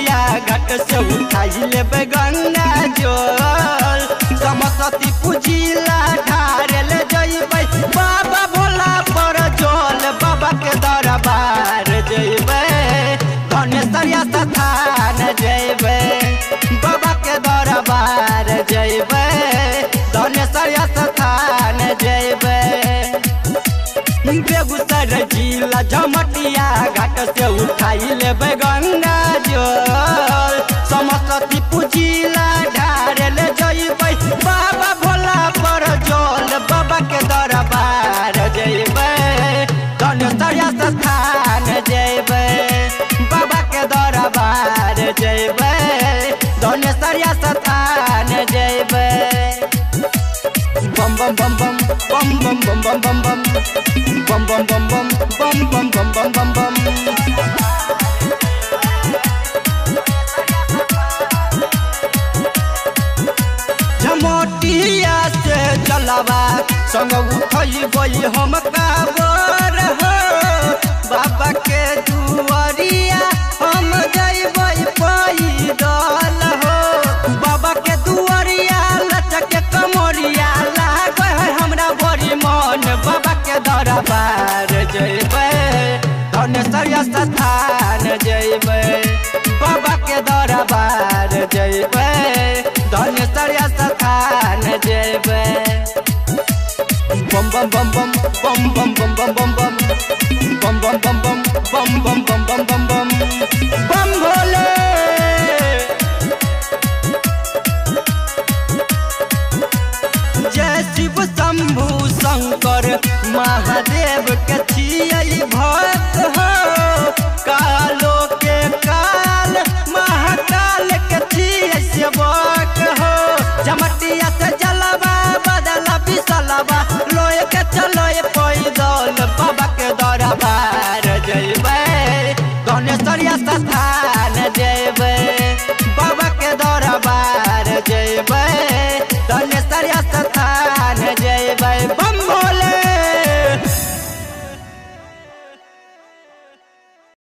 झमटिया घाट से उठाई लेबे गंगा जल समसती पूजिला ढारे ले जइबै बाबा भोला पर जल बाबा के दरबार जइबै धनेश्वरिया स्थान जइबै बाबा के दरबार जइबै धनेश्वरिया स्थान जइबै बेगूसराय जिला झमटिया घाट से उठाई लेबे गंगा जल समसती पूजिला ढारे ले जइबै बाबा भोला पर जल बाबा के दरबार जइबै धनेश्वरिया स्थान जइबै बाबा के दरबार जइबै धनेश्वरिया स्थान जइबै bum bum bum bum bum bum bum bum bum bum bum bum bum bum bum bum bum bum bum Jhamtiya से चलवा संग उठैबै हम काबर हो बाबा के दुआरिया हम जइबै पैदल हो बाबा के दुआरिया लचके कमरिया लागै है हमरा बड़ी मन बाबा के दरबार जइबै धनेश्वरिया स्थान जइबै बाबा के दरबार जइबै धनेश्वरिया स्थान जइबै बम बम बम